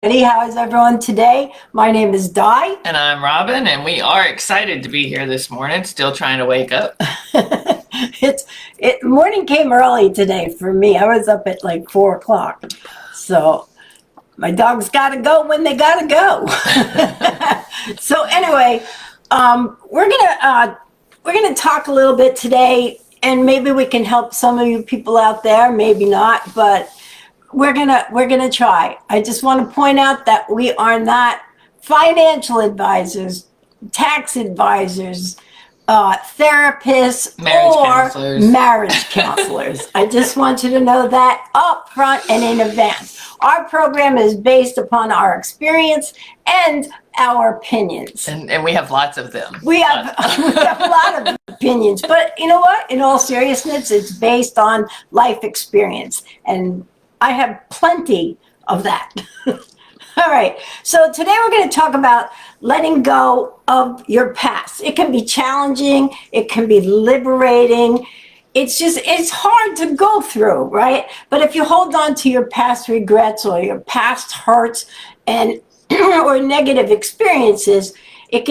How is everyone today? My name is Di. And I'm Robin, and we are excited to be here this morning, still trying to wake up. Morning came early today for me. I was up at like 4 o'clock. So my dogs got to go when they got to go. So anyway, we're gonna talk a little bit today, and maybe we can help some of you people out there, maybe not, but we're gonna try. I just want to point out that we are not financial advisors, tax advisors, therapists, Marriage or counselors. marriage counselors. I just want you to know that up front and in advance. Our program is based upon our experience and our opinions. And we have lots of them. We have a lot of opinions, but you know what? In all seriousness, it's based on life experience, and I have plenty of that. All right. So today we're going to talk about letting go of your past. It can be challenging. It can be liberating. It's hard to go through, right? But if you hold on to your past regrets or your past hurts and or negative experiences, it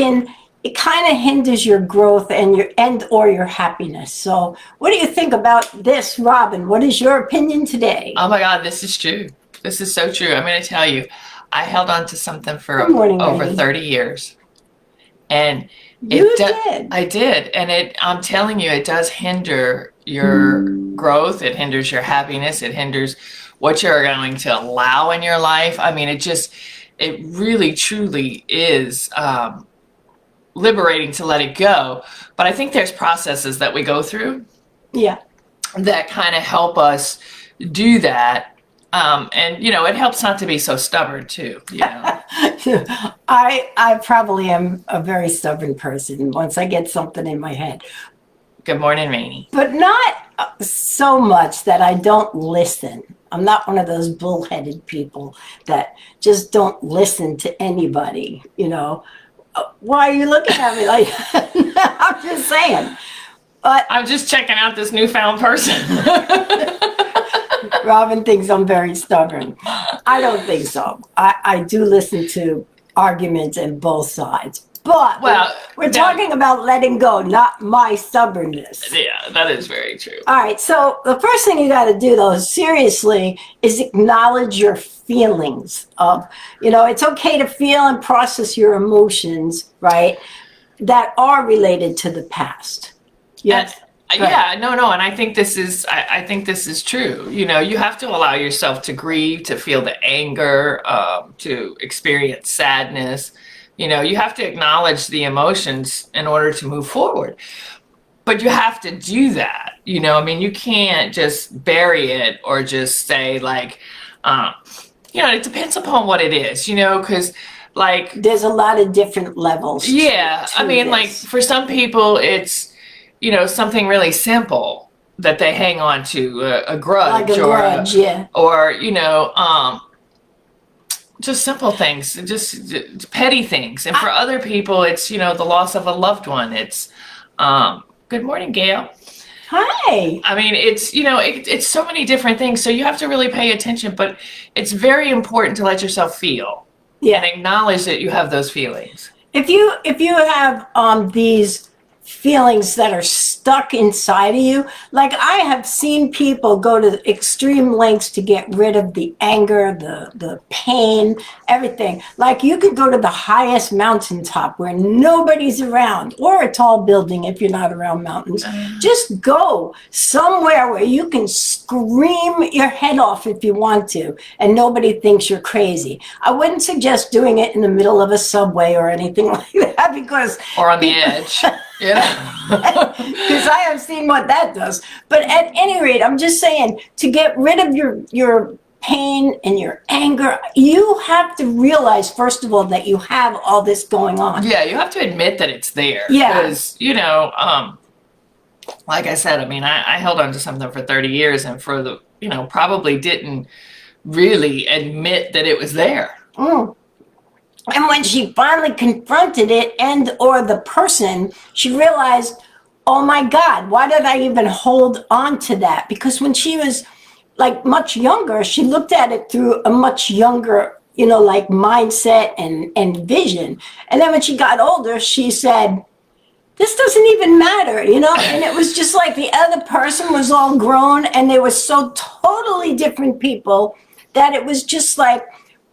kind of hinders your growth and your happiness. So what do you think about this, Robin? What is your opinion today? Oh my God, this is true. This is so true. I'm going to tell you, I held on to something for Good morning, over Maggie. 30 years. And You did. I did. And I'm telling you, it does hinder your growth. It hinders your happiness. It hinders what you're going to allow in your life. I mean, it really, truly is, liberating to let it go. But I think there's processes that we go through Yeah. that kind of help us do that. And it helps not to be so stubborn too. I probably am a very stubborn person once I get something in my head, Good morning, Rainey. but not so much that I don't listen. I'm not one of those bullheaded people that just don't listen to anybody, Why are you looking at me like I'm just saying. But I'm just checking out this newfound person. Robin thinks I'm very stubborn. I don't think so. I do listen to arguments on both sides. But we're talking about letting go, not my stubbornness. Yeah, that is very true. All right, so the first thing you got to do, though, seriously, is acknowledge your feelings of, it's okay to feel and process your emotions, right, that are related to the past. Yes. And I think this is true. You have to allow yourself to grieve, to feel the anger, to experience sadness. You have to acknowledge the emotions in order to move forward. But you have to do that. You can't just bury it or just say like, it depends upon what it is, because there's a lot of different levels. Yeah. Like for some people, it's, something really simple that they hang on to, a grudge, like a grudge, yeah. Or, just simple things, just petty things. And for other people, it's, the loss of a loved one. It's, good morning, Gail. Hi. It's, it's so many different things. So you have to really pay attention, but it's very important to let yourself feel and acknowledge that you have those feelings. If you have these feelings that are stuck inside of you, like I have seen people go to extreme lengths to get rid of the anger, the pain, everything. Like you could go to the highest mountaintop where nobody's around, or a tall building if you're not around mountains. Just go somewhere where you can scream your head off if you want to, and nobody thinks you're crazy. I wouldn't suggest doing it in the middle of a subway or anything like that, because or on the edge. Because I have seen what that does. But at any rate, I'm just saying, to get rid of your pain and your anger, you have to realize, first of all, that you have all this going on. Yeah, you have to admit that it's there. Yeah. Because, like I said, I held on to something for 30 years and for the, probably didn't really admit that it was there. And when she finally confronted it or the person, she realized, oh my God, why did I even hold on to that? Because when she was like much younger, she looked at it through a much younger like mindset and vision. And then when she got older, she said, this doesn't even matter, and it was just like the other person was all grown and they were so totally different people that it was just like,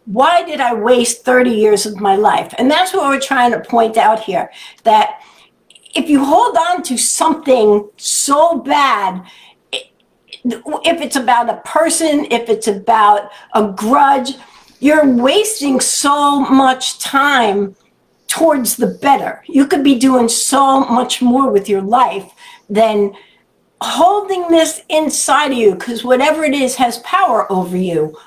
why did I waste 30 years of my life? And that's what we're trying to point out here, that if you hold on to something so bad, if it's about a person, if it's about a grudge, you're wasting so much time towards the better. You could be doing so much more with your life than holding this inside of you, because whatever it is has power over you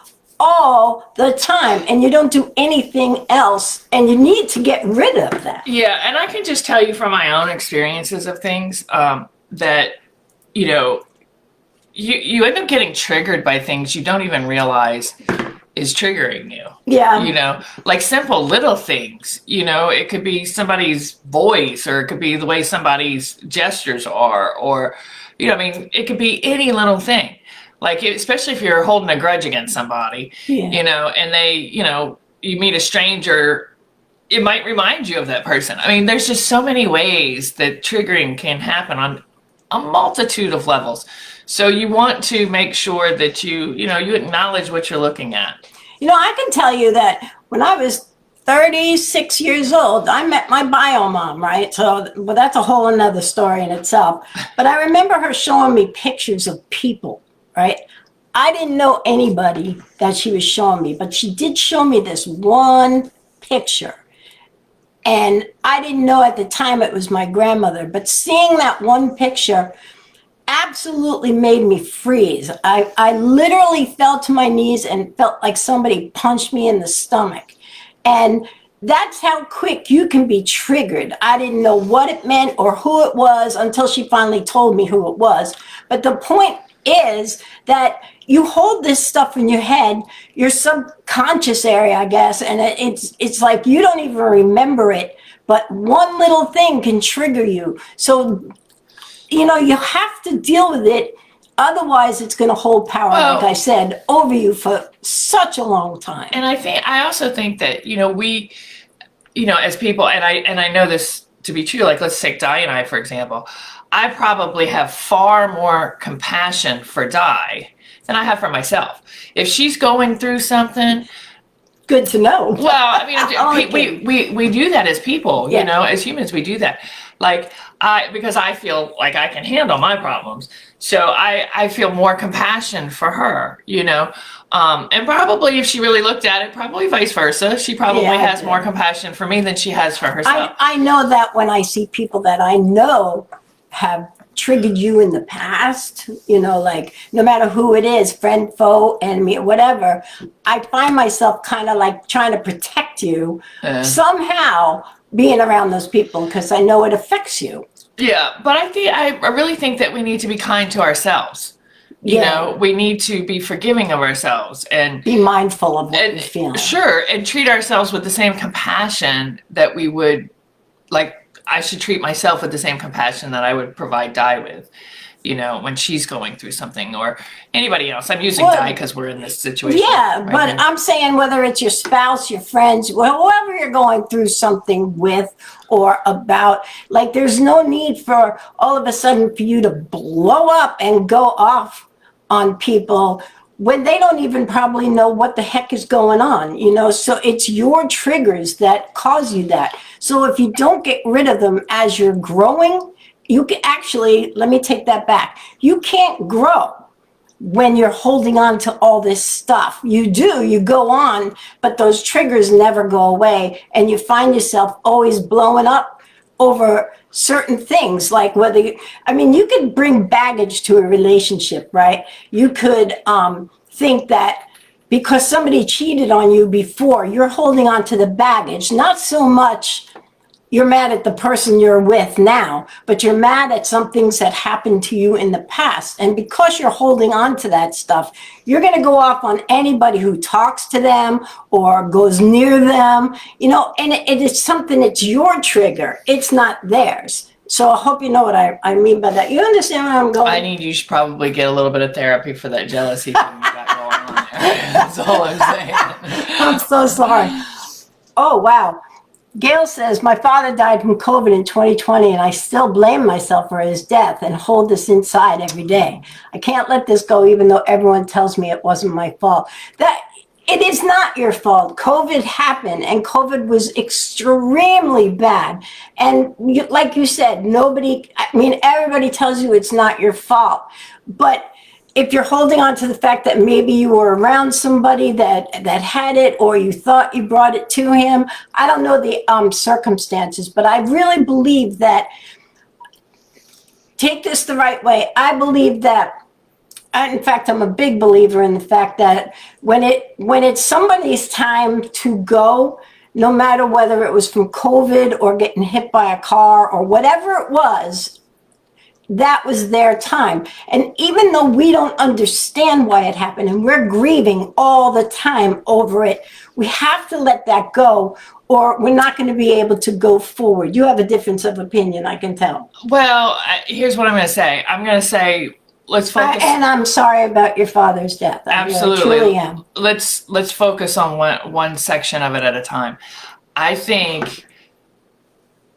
all the time, and you don't do anything else, and you need to get rid of that. Yeah, and I can just tell you from my own experiences of things that, you end up getting triggered by things you don't even realize is triggering you. Yeah. Like simple little things, it could be somebody's voice, or it could be the way somebody's gestures are, or, it could be any little thing. Like, especially if you're holding a grudge against somebody, and they, you meet a stranger, it might remind you of that person. There's just so many ways that triggering can happen on a multitude of levels. So you want to make sure that you acknowledge what you're looking at. I can tell you that when I was 36 years old, I met my bio mom, right? So, well, that's a whole another story in itself. But I remember her showing me pictures of people, right? I didn't know anybody that she was showing me, but she did show me this one picture. And I didn't know at the time it was my grandmother, but seeing that one picture absolutely made me freeze. I literally fell to my knees and felt like somebody punched me in the stomach. And that's how quick you can be triggered. I didn't know what it meant or who it was until she finally told me who it was. But the point is that you hold this stuff in your head, your subconscious area, I guess, and it's like you don't even remember it, but one little thing can trigger you. So, you have to deal with it. Otherwise, it's going to hold power, like I said, over you for such a long time. And I also think that, we, as people, and I know this to be true, like let's take Di and I, for example. I probably have far more compassion for Di than I have for myself. If she's going through something, good to know. Well, we do that as people, as humans, we do that. Like because I feel like I can handle my problems. So I feel more compassion for her, and probably if she really looked at it, probably vice versa. She probably has more compassion for me than she has for herself. I know that when I see people that I know have triggered you in the past, like no matter who it is, friend, foe, enemy, whatever, I find myself kind of like trying to protect you somehow being around those people, because I know it affects you. Yeah, but I really think that we need to be kind to ourselves. We need to be forgiving of ourselves and be mindful of what we feel. Sure, and treat ourselves with the same compassion that we would, like, I should treat myself with the same compassion that I would provide Di with, when she's going through something, or anybody else. I'm using Di because we're in this situation. Yeah, right, but here. I'm saying whether it's your spouse, your friends, whoever you're going through something with or about, like there's no need for all of a sudden for you to blow up and go off on people when they don't even probably know what the heck is going on, so it's your triggers that cause you that. So if you don't get rid of them as you're growing, you can actually, let me take that back. You can't grow when you're holding on to all this stuff. You go on, but those triggers never go away, and you find yourself always blowing up over certain things, like you could bring baggage to a relationship, right? You could think that because somebody cheated on you before, you're holding on to the baggage, not so much you're mad at the person you're with now, but you're mad at some things that happened to you in the past. And because you're holding on to that stuff, you're going to go off on anybody who talks to them or goes near them, and it is something that's your trigger. It's not theirs. So I hope you know what I mean by that. You understand where I'm going? You should probably get a little bit of therapy for that jealousy thing you got going on. That's all I'm saying. I'm so sorry. Oh, wow. Gail says, my father died from COVID in 2020, and I still blame myself for his death and hold this inside every day. I can't let this go, even though everyone tells me it wasn't my fault. That it is not your fault. COVID happened, and COVID was extremely bad. And like you said, everybody tells you it's not your fault. But if you're holding on to the fact that maybe you were around somebody that had it, or you thought you brought it to him, I don't know the circumstances, but I really believe that, take this the right way, I believe that, in fact, I'm a big believer in the fact that when it's somebody's time to go, no matter whether it was from COVID or getting hit by a car or whatever it was, that was their time. And even though we don't understand why it happened and we're grieving all the time over it, we have to let that go, or we're not going to be able to go forward. You have a difference of opinion, I can tell. Well, here's what I'm going to say. I'm going to say, let's focus. And I'm sorry about your father's death. Absolutely. I truly am. Let's focus on one section of it at a time. I think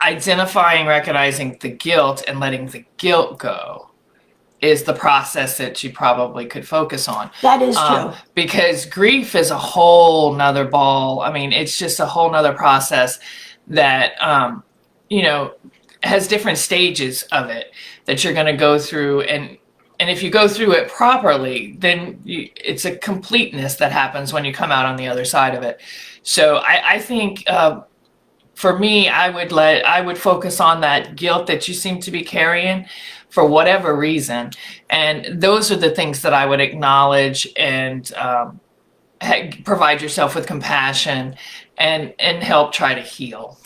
identifying, recognizing the guilt and letting the guilt go is the process that you probably could focus on. That is true. Because grief is a whole nother ball. I mean, it's just a whole nother process that, has different stages of it that you're going to go through. And if you go through it properly, then it's a completeness that happens when you come out on the other side of it. So I think, for me, I would focus on that guilt that you seem to be carrying for whatever reason. And those are the things that I would acknowledge and provide yourself with compassion and help try to heal.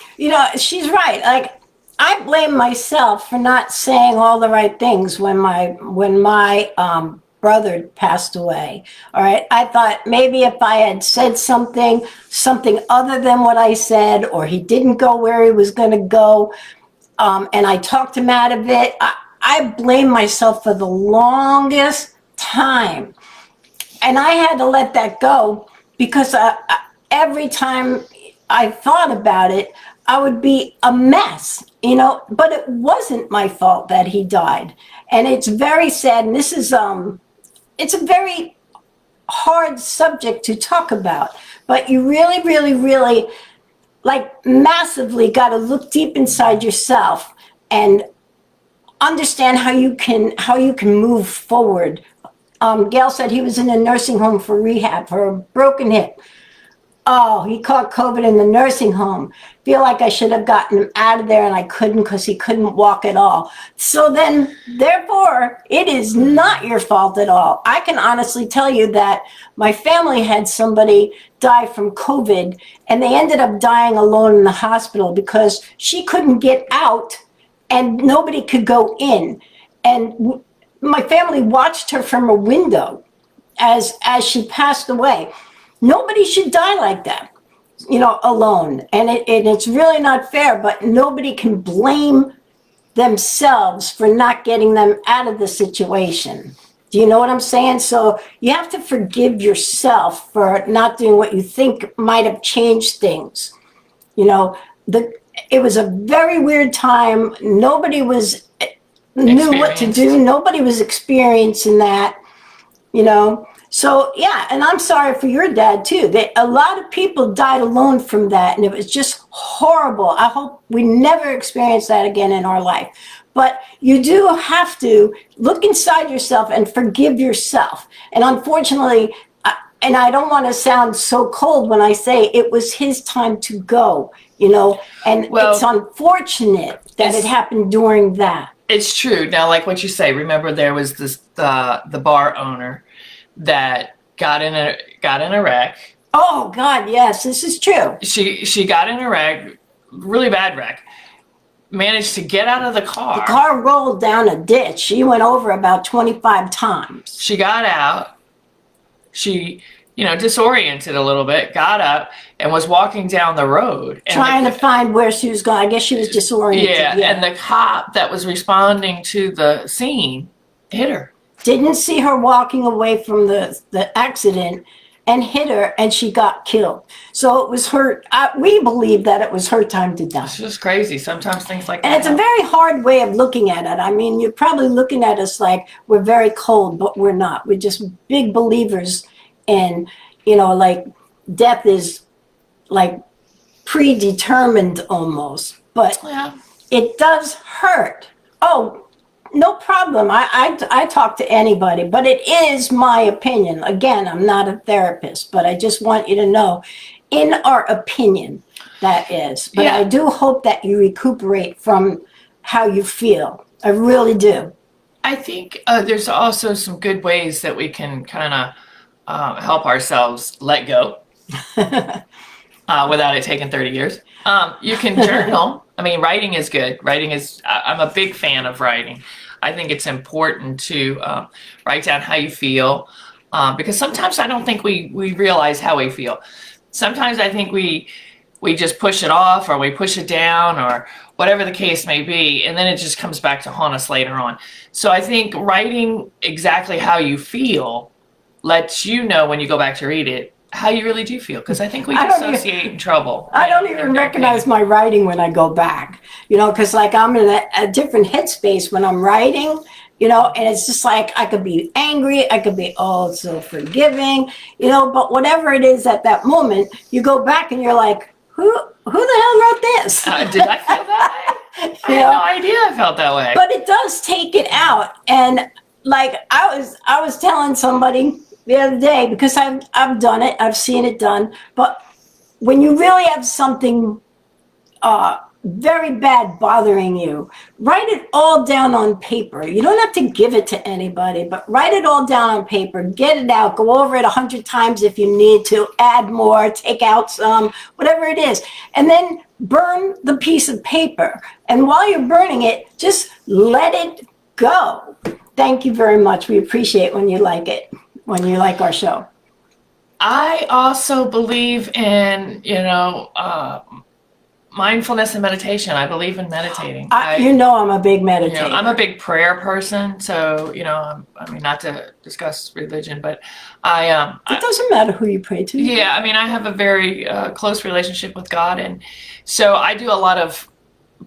She's right. Like, I blame myself for not saying all the right things when my brother passed away. All right. I thought maybe if I had said something other than what I said, or he didn't go where he was going to go, and I talked him out of it, I blamed myself for the longest time. And I had to let that go, because every time I thought about it, I would be a mess, but it wasn't my fault that he died. And it's very sad. And this is, it's a very hard subject to talk about, but you really, really, really, like, massively got to look deep inside yourself and understand how you can move forward. Gail said he was in a nursing home for rehab for a broken hip. Oh, he caught COVID in the nursing home. Feel like I should have gotten him out of there, and I couldn't, because he couldn't walk at all. So then, therefore, it is not your fault at all. I can honestly tell you that my family had somebody die from COVID, and they ended up dying alone in the hospital because she couldn't get out and nobody could go in. And my family watched her from a window as she passed away. Nobody should die like that, alone. And it's really not fair, but nobody can blame themselves for not getting them out of the situation. Do you know what I'm saying? So you have to forgive yourself for not doing what you think might have changed things. It was a very weird time. Nobody knew what to do. Nobody was experiencing that, So, yeah, and I'm sorry for your dad, too. A lot of people died alone from that, and it was just horrible. I hope we never experience that again in our life. But you do have to look inside yourself and forgive yourself. And unfortunately, and I don't want to sound so cold when I say it was his time to go, and it's unfortunate that it happened during that. It's true. Now, like what you say, remember there was the bar owner that got in a wreck. Oh God, yes, this is true. She got in a wreck, really bad wreck. Managed to get out of the car. The car rolled down a ditch. She went over about 25 times. She got out. She, disoriented a little bit, got up and was walking down the road. Trying to find where she was going. I guess she was disoriented. Yeah, and the cop that was responding to the scene hit her. didn't see her walking away from the accident and hit her, and she got killed. So it was her, we believe that it was her time to die. It's just crazy. Sometimes things like that. And it's a very hard way of looking at it. I mean, you're probably looking at us like we're very cold, but we're not. We're just big believers in, like death is like predetermined almost, but Yeah. it does hurt. Oh, no problem. I talk to anybody, but it is my opinion. Again, I'm not a therapist, but I just want you to know, in our opinion, that is. But Yeah. I do hope that you recuperate from how you feel. I really do. I think there's also some good ways that we can kind of help ourselves let go without it taking 30 years. You can journal. I mean, writing is good. I'm a big fan of writing. I think it's important to write down how you feel, because sometimes I don't think we realize how we feel. Sometimes I think we just push it off, or we push it down, or whatever the case may be, and then it just comes back to haunt us later on. So I think writing exactly how you feel lets you know when you go back to read it how you really do feel, because I think we dissociate in trouble. I don't even recognize my writing when I go back, because like I'm in a different headspace when I'm writing, and it's just like I could be angry, I could be so forgiving, but whatever it is at that moment, you go back and you're like, who the hell wrote this? Did I feel that way? I had no idea I felt that way. But it does take it out. And like I was telling somebody the other day, because I've done it, I've seen it done, but when you really have something very bad bothering you, write it all down on paper. You don't have to give it to anybody, but write it all down on paper, get it out, go over it 100 times if you need to, add more, take out some, whatever it is, and then burn the piece of paper. And while you're burning it, just let it go. Thank you very much. We appreciate when you like it, when you like our show. I also believe in, mindfulness and meditation. I believe in meditating. I'm a big meditator. I'm a big prayer person. So, I mean, not to discuss religion, but it doesn't matter who you pray to. Yeah, I mean, I have a very close relationship with God, and so I do a lot of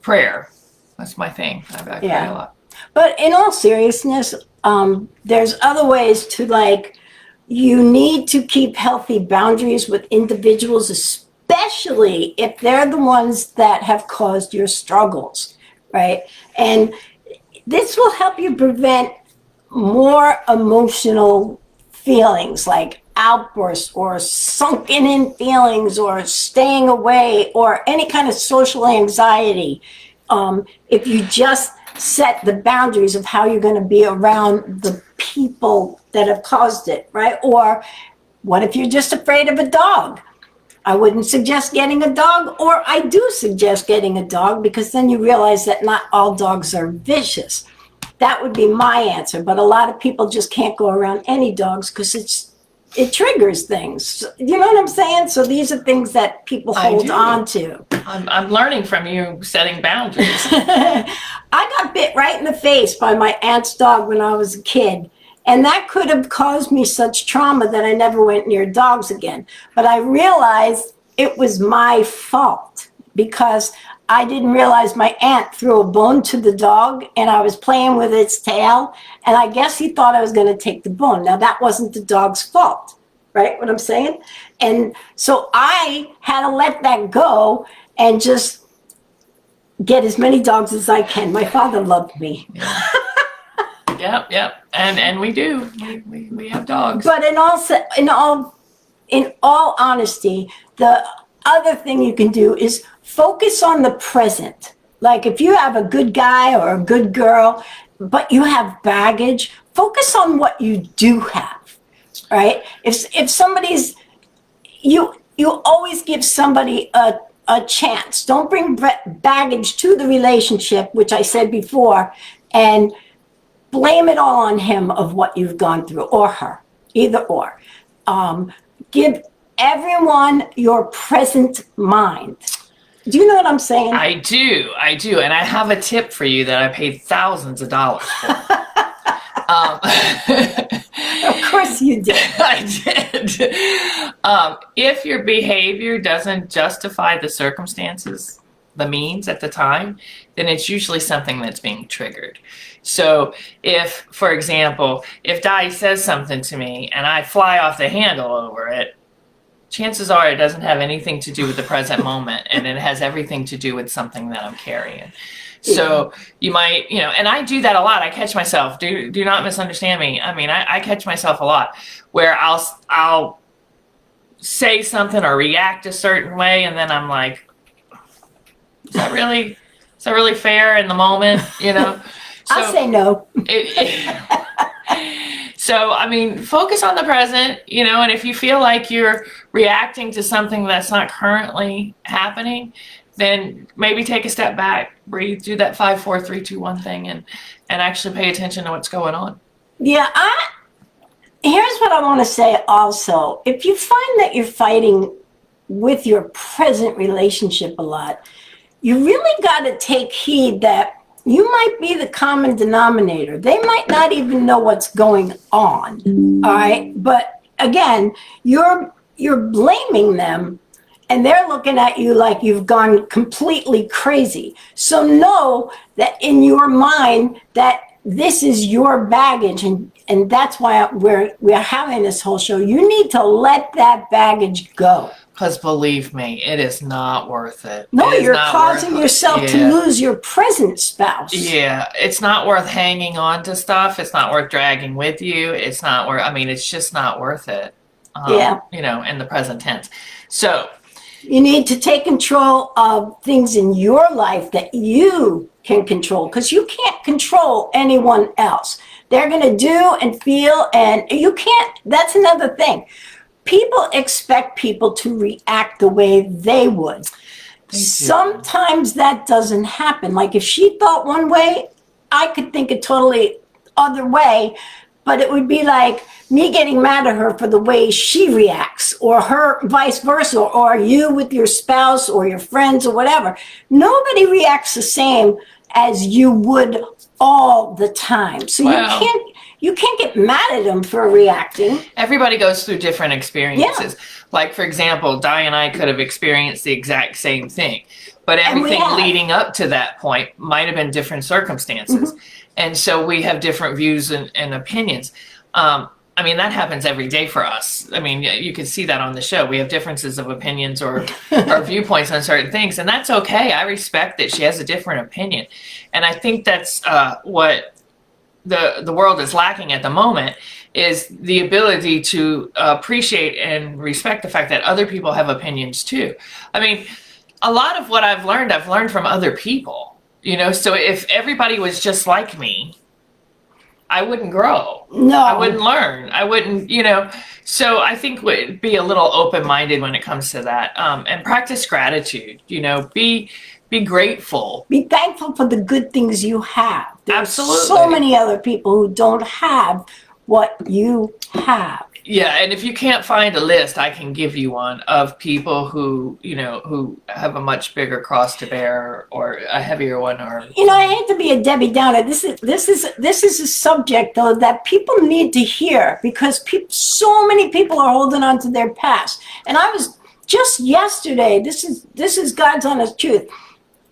prayer. That's my thing. I pray a lot. But in all seriousness, there's other ways to you need to keep healthy boundaries with individuals, especially if they're the ones that have caused your struggles, right? And this will help you prevent more emotional feelings like outbursts or sunken in feelings or staying away or any kind of social anxiety. If you just set the boundaries of how you're going to be around the people that have caused it, right? Or what if you're just afraid of a dog? I wouldn't suggest getting a dog, or I do suggest getting a dog, because then you realize that not all dogs are vicious. That would be my answer, but a lot of people just can't go around any dogs because it triggers things. You know what I'm saying? So these are things that people hold on to. I'm learning from you setting boundaries. I got bit right in the face by my aunt's dog when I was a kid. And that could have caused me such trauma that I never went near dogs again. But I realized it was my fault because I didn't realize my aunt threw a bone to the dog and I was playing with its tail. And I guess he thought I was going to take the bone. Now, that wasn't the dog's fault, right? What I'm saying? And so I had to let that go and just get as many dogs as I can. My father loved me. Yep. And we do. We have dogs. But in all honesty, the other thing you can do is focus on the present. Like if you have a good guy or a good girl, but you have baggage, focus on what you do have, right? If somebody's, you always give somebody a chance. Don't bring baggage to the relationship, which I said before, and blame it all on him of what you've gone through, or her, either or. Give everyone your present mind. Do you know what I'm saying? I do. And I have a tip for you that I paid thousands of dollars for. Of course you did. I did. If your behavior doesn't justify the circumstances, the means at the time, then it's usually something that's being triggered. So if, for example, if Di says something to me and I fly off the handle over it, chances are it doesn't have anything to do with the present moment, and it has everything to do with something that I'm carrying. So you might, and I do that a lot. I catch myself. Do not misunderstand me. I mean, I catch myself a lot where I'll say something or react a certain way, and then I'm like, is that really fair in the moment? So, I'll say no. So, I mean, focus on the present, and if you feel like you're reacting to something that's not currently happening, then maybe take a step back, breathe, do that 5, 4, 3, 2, 1 thing, and actually pay attention to what's going on. Yeah, here's what I want to say also. If you find that you're fighting with your present relationship a lot, you really got to take heed that you might be the common denominator. They might not even know what's going on, all right? But again, you're blaming them, and they're looking at you like you've gone completely crazy. So know that in your mind that this is your baggage, and that's why we're having this whole show. You need to let that baggage go. Because believe me, it is not worth it. No, you're causing yourself to lose your present spouse. Yeah, it's not worth hanging on to stuff. It's not worth dragging with you. It's not worth, it's just not worth it. In the present tense. So you need to take control of things in your life that you can control, because you can't control anyone else. They're going to do and feel, and you can't. That's another thing. People expect people to react the way they would. Sometimes that doesn't happen. Like if she thought one way, I could think a totally other way, but it would be like me getting mad at her for the way she reacts, or her vice versa, or you with your spouse or your friends or whatever. Nobody reacts the same as you would all the time. So you can't get mad at them for reacting. Everybody goes through different experiences. Yeah. Like, for example, Di and I could have experienced the exact same thing, but everything leading up to that point might have been different circumstances. Mm-hmm. And so we have different views and opinions. That happens every day for us. You can see that on the show. We have differences of opinions or viewpoints on certain things, and that's okay. I respect that she has a different opinion. And I think that's what the world is lacking at the moment, is the ability to appreciate and respect the fact that other people have opinions too. A lot of what I've learned from other people, so if everybody was just like me, I wouldn't grow. No. I wouldn't learn. I wouldn't, so I think we'd be a little open-minded when it comes to that, and practice gratitude, be grateful. Be thankful for the good things you have. There's Absolutely. So many other people who don't have what you have. Yeah, and if you can't find a list, I can give you one of people who, who have a much bigger cross to bear, or a heavier one, or. I hate to be a Debbie Downer. This is a subject though that people need to hear, because so many people are holding on to their past. And I was just yesterday. This is God's honest truth.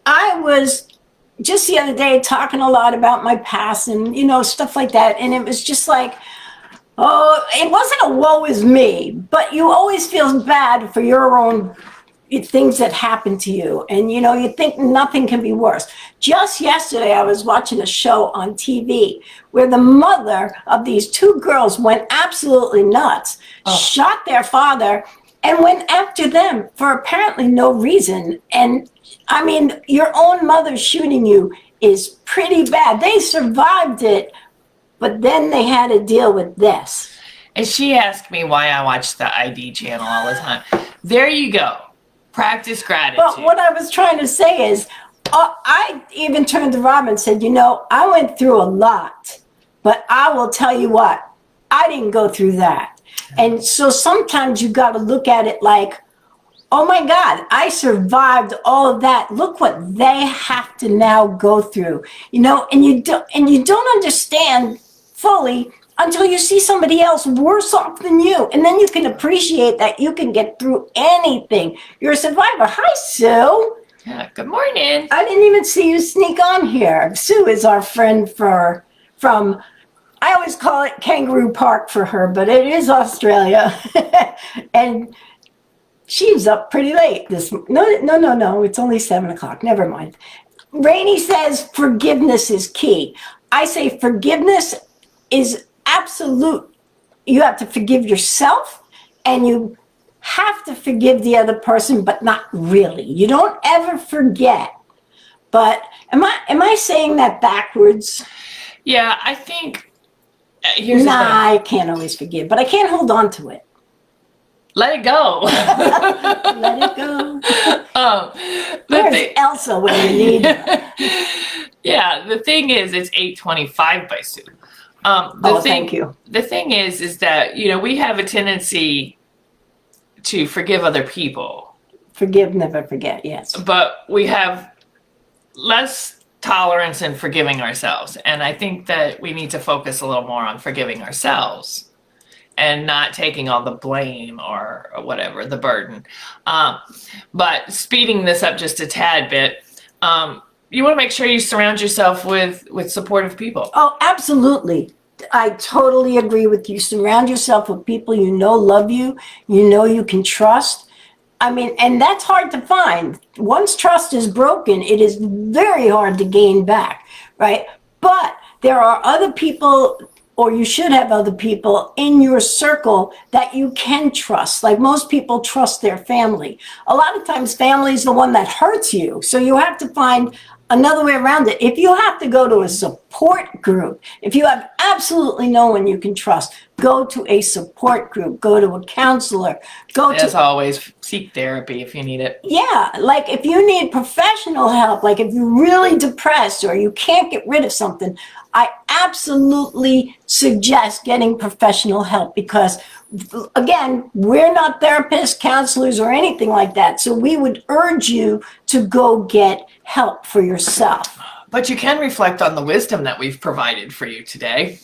I was just the other day talking a lot about my past and stuff like that, and it was just like. Oh, it wasn't a woe is me, but you always feel bad for your own things that happen to you. And, you think nothing can be worse. Just yesterday, I was watching a show on TV where the mother of these 2 girls went absolutely nuts, shot their father, and went after them for apparently no reason. And, your own mother shooting you is pretty bad. They survived it. But then they had to deal with this. And she asked me why I watch the ID channel all the time. There you go. Practice gratitude. But what I was trying to say is, I even turned to Rob and said, I went through a lot, but I will tell you what, I didn't go through that. And so sometimes you got to look at it like, oh my God, I survived all of that. Look what they have to now go through, and you don't understand fully until you see somebody else worse off than you. And then you can appreciate that you can get through anything. You're a survivor. Hi, Sue. Yeah, good morning. I didn't even see you sneak on here. Sue is our friend from, I always call it Kangaroo Park for her, but it is Australia. And she's up pretty late no, it's only 7:00. Never mind. Rainey says forgiveness is key. I say forgiveness is absolute. You have to forgive yourself, and you have to forgive the other person, but not really. You don't ever forget. But am I saying that backwards? Yeah, I think here's the thing. I can't always forgive, but I can't hold on to it. Let it go. Let it go. Where's Elsa when you need her? Yeah, the thing is, it's 8:25 by Sue. Thank you. The thing is that, we have a tendency to forgive other people. Forgive, never forget, yes. But we have less tolerance in forgiving ourselves. And I think that we need to focus a little more on forgiving ourselves and not taking all the blame or whatever, the burden. But speeding this up just a tad bit, you want to make sure you surround yourself with supportive people. Oh, absolutely. I totally agree with you. Surround yourself with people you know love you, you can trust. I mean, and that's hard to find. Once trust is broken, it is very hard to gain back, right? But there are other people, or you should have other people in your circle that you can trust. Like most people trust their family. A lot of times family is the one that hurts you. So you have to find another way around it. If you have to go to a support group, if you have absolutely no one you can trust, go to a support group, go to a counselor, As always, seek therapy if you need it. Yeah, like if you need professional help, like if you're really depressed or you can't get rid of something, I absolutely suggest getting professional help because, again, we're not therapists, counselors, or anything like that. So we would urge you to go get help for yourself. But you can reflect on the wisdom that we've provided for you today.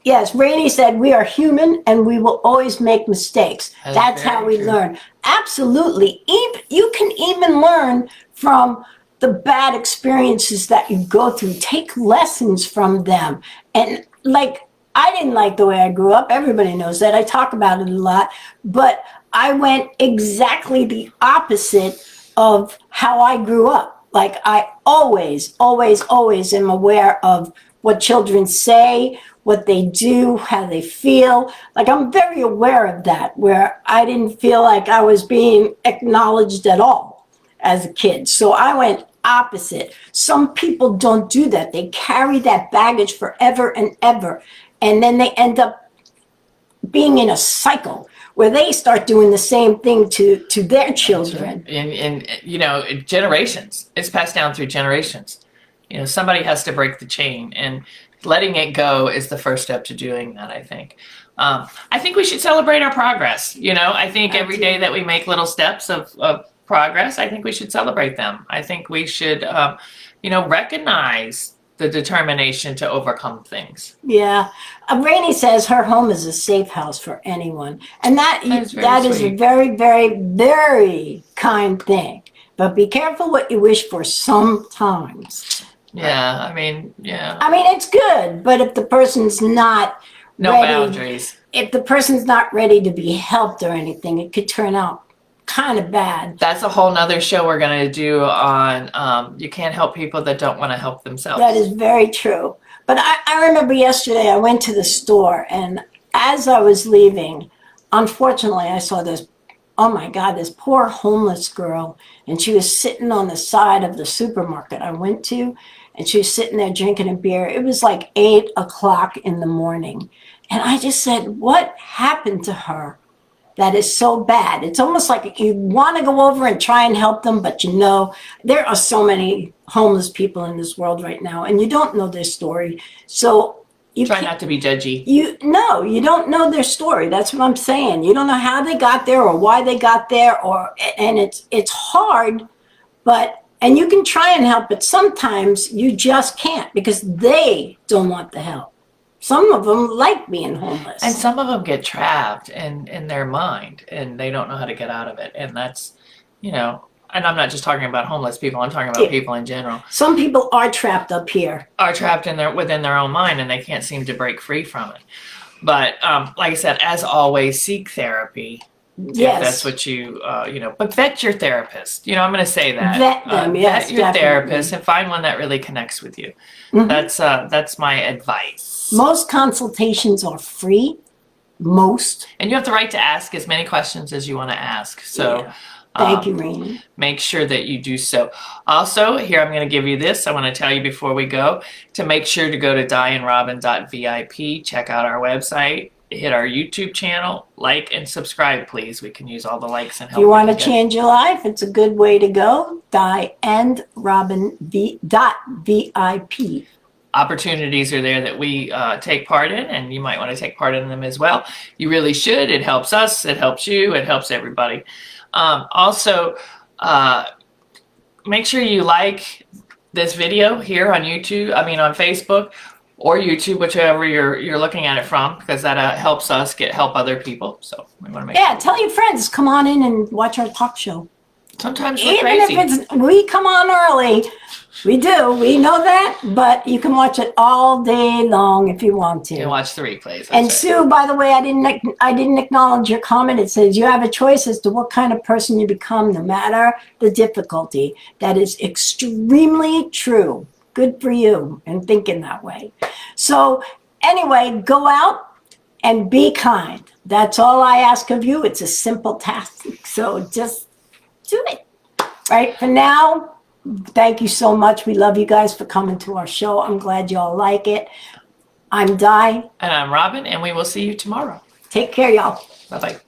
Yes, Rainey said we are human and we will always make mistakes. That's how we learn. Absolutely. You can even learn from the bad experiences that you go through. Take lessons from them. And like, I didn't like the way I grew up. Everybody knows that. I talk about it a lot. But I went exactly the opposite of how I grew up. Like I always am aware of what children say, what they do, how they feel. Like I'm very aware of that, where I didn't feel like I was being acknowledged at all as a kid. So I went opposite. Some people don't do that. They carry that baggage forever and ever. And then they end up being in a cycle where they start doing the same thing to their children. In generations. It's passed down through generations. Somebody has to break the chain, and letting it go is the first step to doing that, I think. I think we should celebrate our progress. I think every day that we make little steps of progress, I think we should celebrate them. I think we should, recognize the determination to overcome things. Yeah. Rainey says her home is a safe house for anyone. And that is a very, very, very kind thing. But be careful what you wish for sometimes. Yeah, I mean, it's good, but if the person's not boundaries. If the person's not ready to be helped or anything, it could turn out kind of bad. That's a whole nother show we're going to do on you can't help people that don't want to help themselves. That is very true. But I remember yesterday I went to the store, and as I was leaving, unfortunately I saw this, oh my God, this poor homeless girl, and she was sitting on the side of the supermarket I went to, and she was sitting there drinking a beer. It was like 8 o'clock in the morning. And I just said, what happened to her that is so bad? It's almost like you want to go over and try and help them, but there are so many homeless people in this world right now, and you don't know their story. So you try not to be judgy. You don't know their story. That's what I'm saying. You don't know how they got there or why they got there, and it's hard, and you can try and help, but sometimes you just can't because they don't want the help. Some of them like being homeless. And some of them get trapped in their mind and they don't know how to get out of it. And that's, you know, and I'm not just talking about homeless people, I'm talking about people in general. Some people are trapped up here. Are trapped within their own mind and they can't seem to break free from it. But like I said, as always, seek therapy. Yes. If that's what you, you know, but vet your therapist. You know, I'm going to say that. Vet them, yes, vet your definitely. therapist and find one that really connects with you. Mhm. That's my advice. Most consultations are free. Most. And you have the right to ask as many questions as you want to ask. So. Yeah. Thank you, Rainey. Make sure that you do so. Also, here I'm going to give you this. I want to tell you before we go to make sure to go to dianerobin.vip, check out our website, hit our YouTube channel, like and subscribe, please. We can use all the likes and If help. you want to change your life, it's a good way to go. dianerobin.vip. Opportunities are there that we take part in, and you might want to take part in them as well. You really should. It helps us. It helps you. It helps everybody. Also, make sure you like this video here on YouTube, on Facebook or YouTube, whichever you're looking at it from, because that helps us help other people. So we want to make Yeah, tell your friends, come on in and watch our talk show. Sometimes we're Even crazy. if we come on early, we do, we know that, but you can watch it all day long if you want to. You can watch the replays. And that's Sue, by the way, I didn't acknowledge your comment. It says you have a choice as to what kind of person you become, no matter the difficulty. That is extremely true. Good for you in thinking that way. So anyway, go out and be kind. That's all I ask of you. It's a simple task. So just do it. Right? For now, thank you so much. We love you guys for coming to our show. I'm glad you all like it. I'm Di. And I'm Robin, and we will see you tomorrow. Take care, y'all. Bye-bye.